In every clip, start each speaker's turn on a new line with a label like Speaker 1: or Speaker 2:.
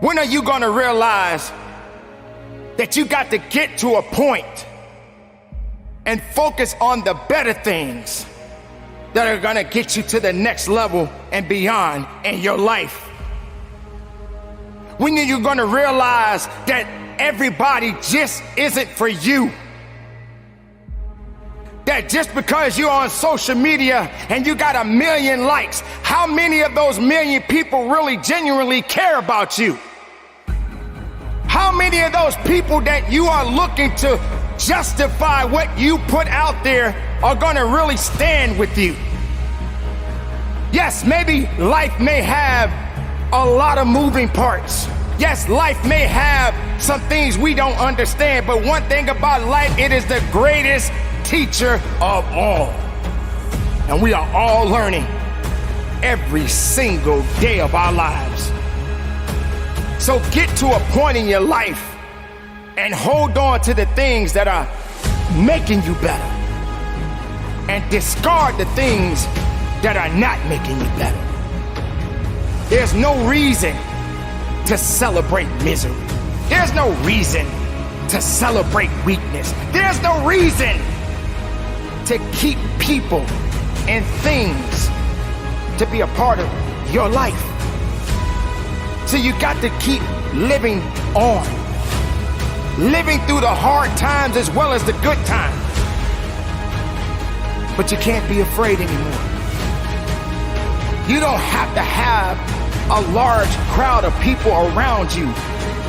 Speaker 1: When are you gonna realize that you got to get to a point and focus on the better things that are gonna get you to the next level and beyond in your life? When are you gonna realize that everybody just isn't for you? That just because you're on social media and you got 1 million likes, how many of those million people really genuinely care about you? How many of those people that you are looking to justify what you put out there are gonna really stand with you? Yes, maybe life may have a lot of moving parts. Yes, life may have some things we don't understand, but one thing about life, it is the greatest teacher of all. And we are all learning every single day of our lives. So get to a point in your life and hold on to the things that are making you better, and discard the things that are not making you better. There's no reason to celebrate misery. There's no reason to celebrate weakness. There's no reason to keep people and things to be a part of your life. So you got to keep living on, living through the hard times as well as the good times. But you can't be afraid anymore. You don't have to have a large crowd of people around you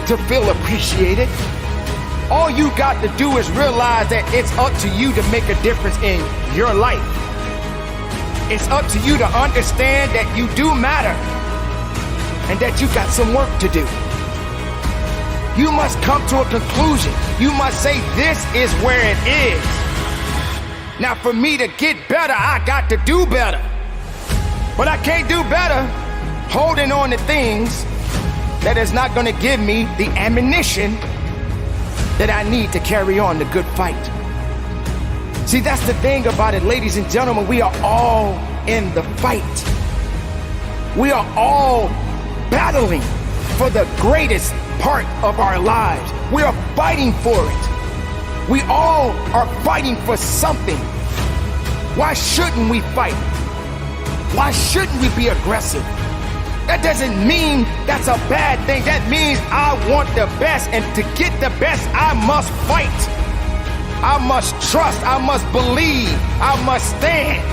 Speaker 1: to feel appreciated. All you got to do is realize that it's up to you to make a difference in your life. It's up to you to understand that you do matter and that you got some work to do. You must come to a conclusion. You must say, this is where it is. Now, for me to get better, I got to do better. But I can't do better holding on to things that is not going to give me the ammunition that I need to carry on the good fight. See, that's the thing about it, ladies and gentlemen. We are all in the fight. We are all battling for the greatest part of our lives. We are fighting for it. We all are fighting for something. Why shouldn't we fight? Why shouldn't we be aggressive? That doesn't mean that's a bad thing. That means I want the best, and to get the best, I must fight. I must trust. I must believe. I must stand.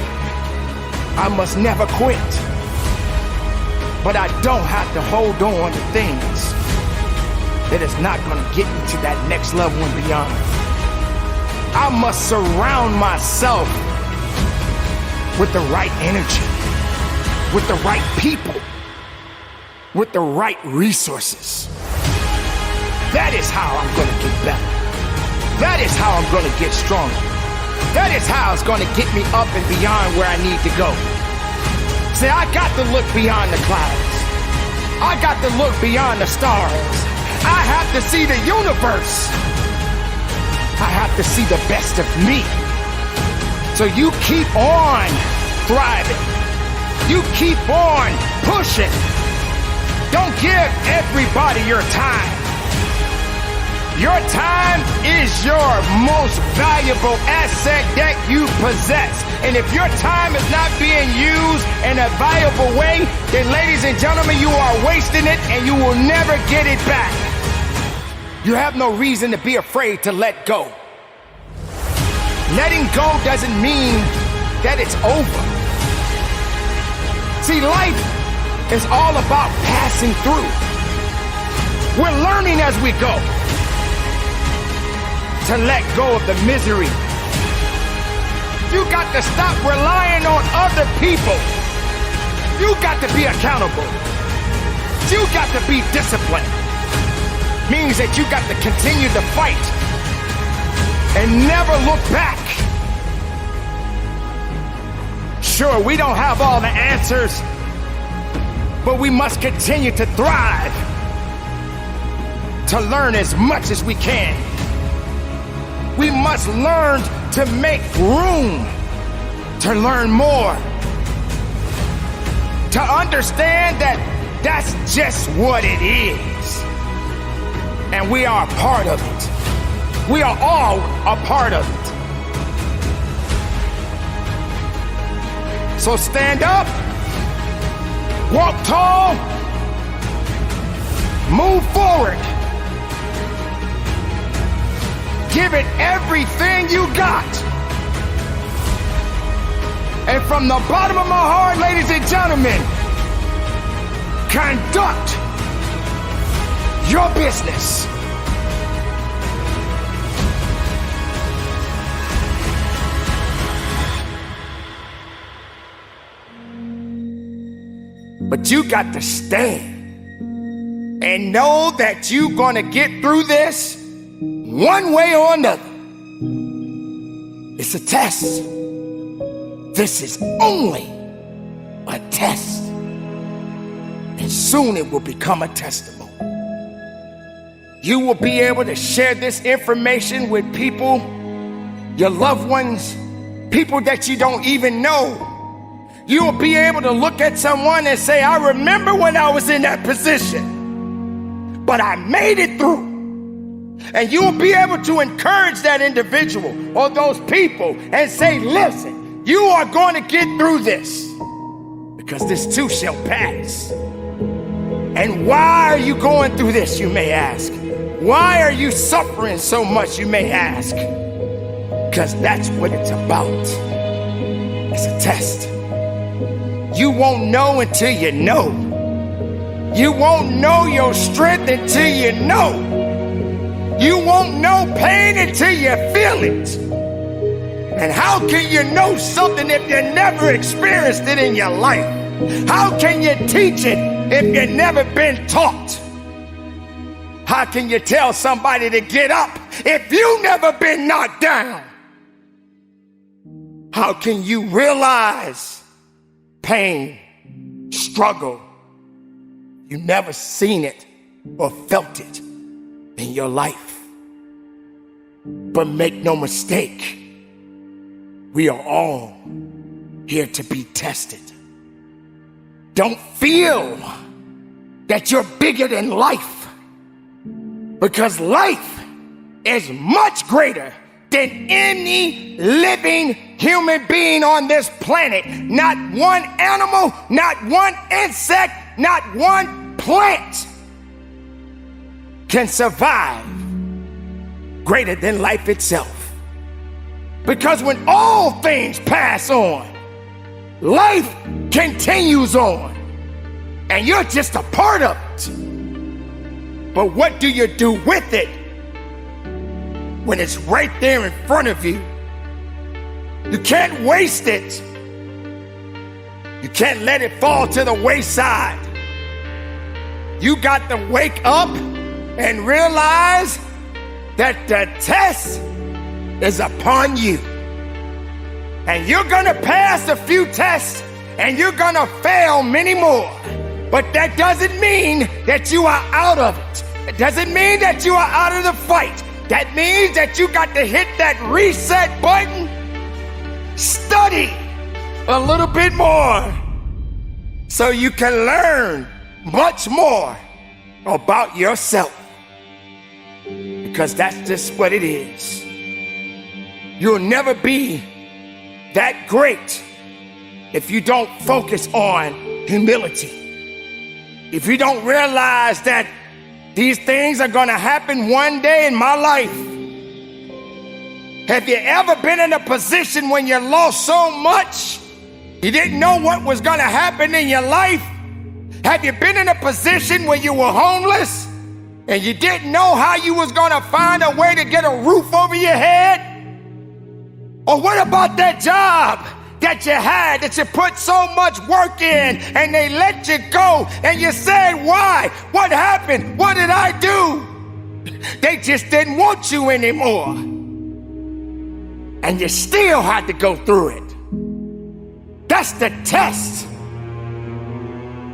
Speaker 1: I must never quit. But I don't have to hold on to things that is not going to get me to that next level and beyond. I must surround myself with the right energy, with the right people, with the right resources. That is how I'm gonna get better. That is how I'm gonna get stronger. That is how it's gonna get me up and beyond where I need to go. See, I got to look beyond the clouds. I got to look beyond the stars. I have to see the universe. I have to see the best of me. So you keep on thriving. You keep on pushing. Don't give everybody your time. Your time is your most valuable asset that you possess. And if your time is not being used in a valuable way, then ladies and gentlemen, you are wasting it and you will never get it back. You have no reason to be afraid to let go. Letting go doesn't mean that it's over. See, life is all about passing through. We're learning as we go to let go of the misery. You got to stop relying on other people. You got to be accountable. You got to be disciplined. Means that you got to continue to fight and never look back. Sure, we don't have all the answers, but we must continue to thrive, to learn as much as we can. We must learn to make room to learn more, to understand that That's just what it is. And we are a part of it. We are all a part of it. So stand up, walk tall, move forward. Give it everything you got. And from the bottom of my heart, ladies and gentlemen, conduct your business. But you got to stand and know that you're gonna get through this one way or another. It's a test. This is only a test. And soon it will become a testimony. You will be able to share this information with people, your loved ones, people that you don't even know. You will be able to look at someone and say, I remember when I was in that position, but I made it through. And you will be able to encourage that individual or those people and say, listen, you are going to get through this because this too shall pass. And why are you going through this, you may ask? Why are you suffering so much, you may ask? Because that's what it's about. It's a test. You won't know until you know. You won't know your strength until you know. You won't know pain until you feel it. And how can you know something if you never experienced it in your life? How can you teach it if you've never been taught? How can you tell somebody to get up if you've never been knocked down? How can you realize pain, struggle? You never seen it or felt it in your life. But make no mistake, we are all here to be tested. Don't feel that you're bigger than life, because life is much greater than any living human being on this planet. Not one animal, not one insect, not one plant can survive greater than life itself. Because when all things pass on, life continues on, and you're just a part of it. But what do you do with it when it's right there in front of you? You can't waste it. You can't let it fall to the wayside. You got to wake up and realize that the test is upon you. And you're gonna pass a few tests and you're gonna fail many more. But that doesn't mean that you are out of it. It doesn't mean that you are out of the fight. That means that you got to hit that reset button, study a little bit more so you can learn much more about yourself. Because that's just what it is. You'll never be that great if you don't focus on humility. If you don't realize that these things are gonna happen one day in my life. Have you ever been in a position when you lost so much, you didn't know what was gonna happen in your life? Have you been in a position where you were homeless and you didn't know how you was gonna find a way to get a roof over your head? Or what about that job that you had, that you put so much work in and they let you go and you said, why? What happened? What did I do? They just didn't want you anymore. And you still had to go through it. That's the test.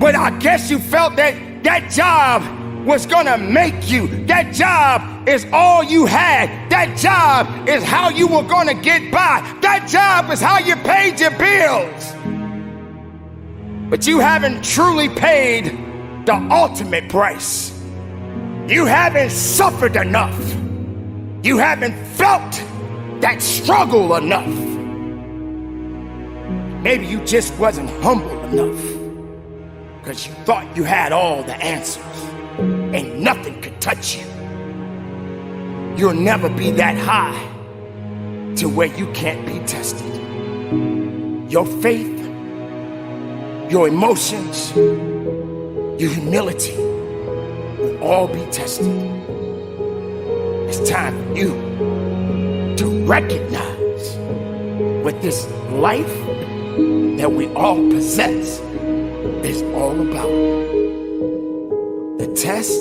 Speaker 1: But I guess you felt that that job was gonna make you. That job is all you had. That job is how you were gonna get by. That job is how you paid your bills. But you haven't truly paid the ultimate price. You haven't suffered enough. You haven't felt that struggle enough. Maybe you just wasn't humble enough because you thought you had all the answers and nothing could touch you. You'll never be that high to where you can't be tested. Your faith, your emotions, your humility will all be tested. It's time for you to recognize what this life that we all possess is all about. The test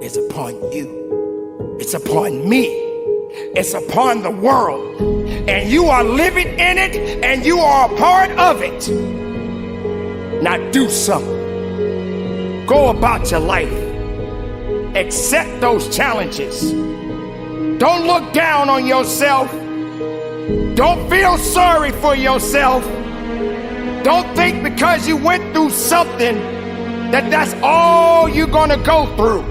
Speaker 1: is upon you. It's upon me. It's upon the world. And you are living in it and you are a part of it. Now do something. Go about your life. Accept those challenges. Don't look down on yourself. Don't feel sorry for yourself. Don't think because you went through something that that's all you're gonna go through.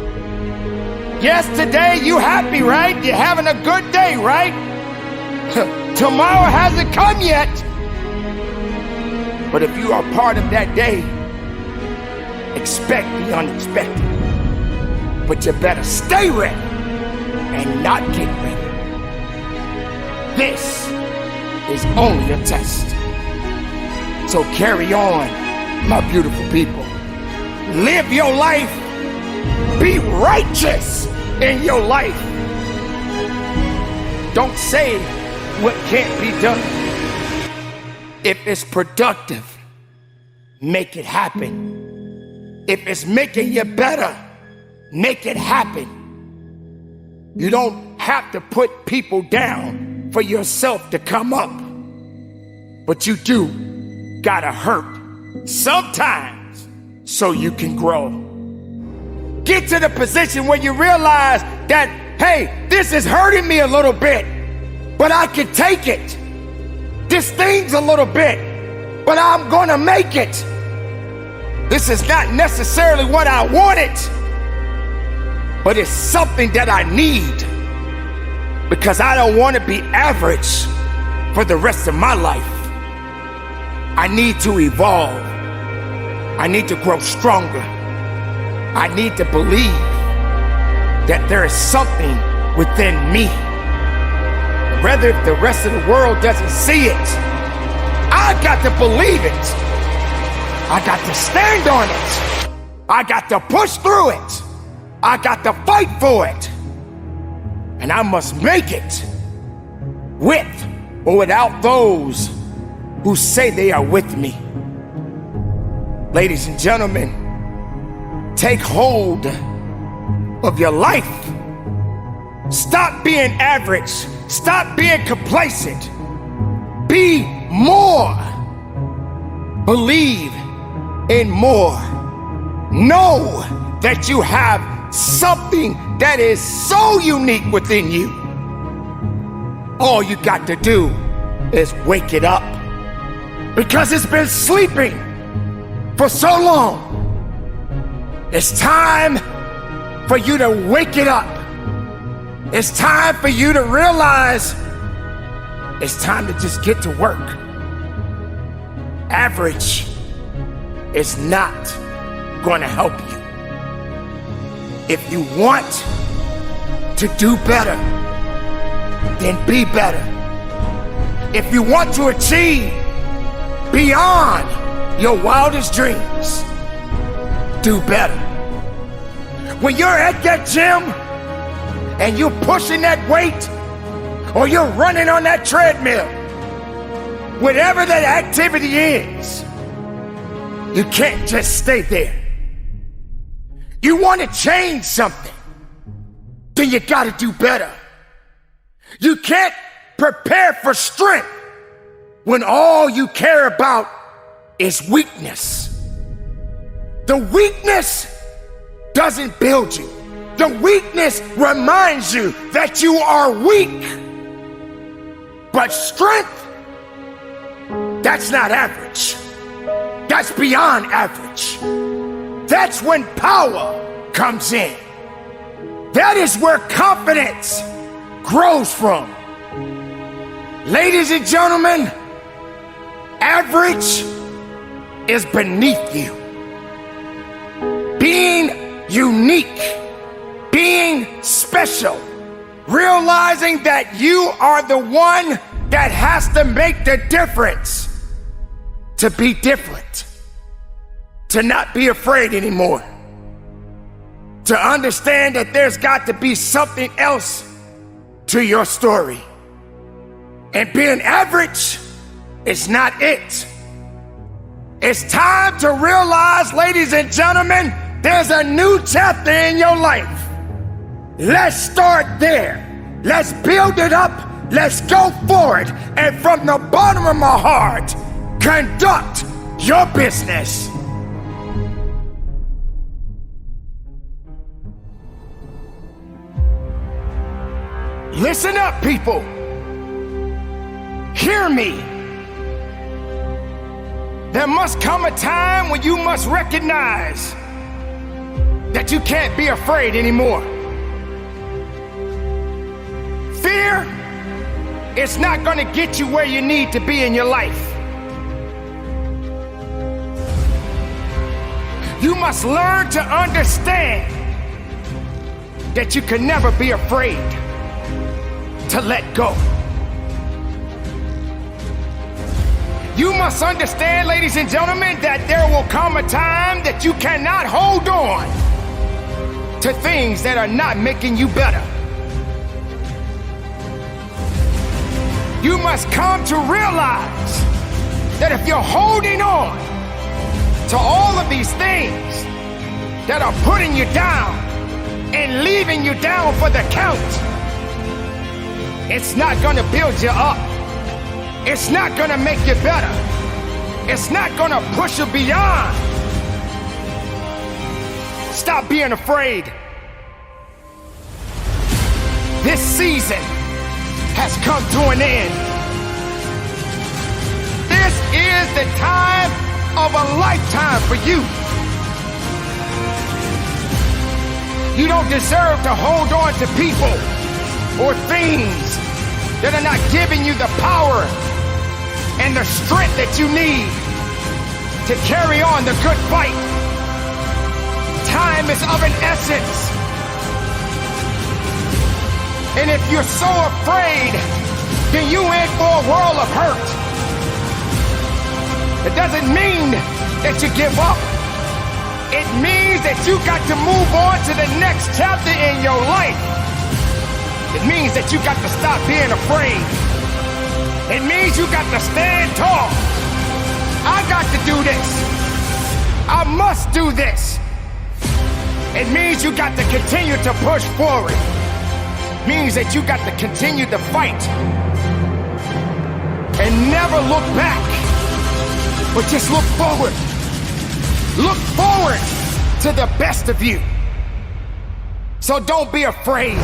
Speaker 1: Yes, today you happy, right? You're having a good day, right? Tomorrow hasn't come yet. But if you are part of that day, expect the unexpected. But you better stay ready and not get ready. This is only a test. So carry on, my beautiful people. Live your life. Be righteous in your life. Don't say what can't be done. If it's productive, make it happen. If it's making you better, make it happen. You don't have to put people down for yourself to come up. But you do gotta hurt sometimes so you can grow. Get to the position where you realize that, hey, this is hurting me a little bit, but I can take it. This stings a little bit, but I'm gonna make it. This is not necessarily what I wanted, but it's something that I need because I don't want to be average for the rest of my life. I need to evolve. I need to grow stronger. I need to believe that there is something within me. Whether if the rest of the world doesn't see it, I got to believe it. I got to stand on it. I got to push through it. I got to fight for it. And I must make it with or without those who say they are with me. Ladies and gentlemen, take hold of your life. Stop being average. Stop being complacent. Be more. Believe in more. Know that you have something that is so unique within you. All you got to do is wake it up because it's been sleeping for so long. It's time for you to wake it up. It's time for you to realize it's time to just get to work. Average is not going to help you. If you want to do better, then be better. If you want to achieve beyond your wildest dreams, do better. When you're at that gym and you're pushing that weight or you're running on that treadmill, whatever that activity is, you can't just stay there. You want to change something, then you got to do better. You can't prepare for strength when all you care about is weakness. The weakness doesn't build you. The weakness reminds you that you are weak. But strength, that's not average. That's beyond average. That's when power comes in. That is where confidence grows from. Ladies and gentlemen, average is beneath you. Being unique, being special, realizing that you are the one that has to make the difference, to be different, to not be afraid anymore, to understand that there's got to be something else to your story. And being average is not it. It's time to realize, ladies and gentlemen, there's a new chapter in your life. Let's start there. Let's build it up. Let's go forward. And from the bottom of my heart, conduct your business. Listen up, people. Hear me. There must come a time when you must recognize that you can't be afraid anymore. Fear is not going to get you where you need to be in your life. You must learn to understand that you can never be afraid to let go. You must understand, ladies and gentlemen, that there will come a time that you cannot hold on to things that are not making you better. You must come to realize that if you're holding on to all of these things that are putting you down and leaving you down for the count, it's not gonna build you up. It's not gonna make you better. It's not gonna push you beyond. Stop being afraid. This season has come to an end. This is the time of a lifetime for you. You don't deserve to hold on to people or things that are not giving you the power and the strength that you need to carry on the good fight. Time is of an essence. And if you're so afraid, then you in for a world of hurt. It doesn't mean that you give up. It means that you got to move on to the next chapter in your life. It means that you got to stop being afraid. It means you got to stand tall. I got to do this. I must do this. It means you got to continue to push forward. It means that you got to continue to fight and never look back, but just look forward. Look forward to the best of you. So don't be afraid.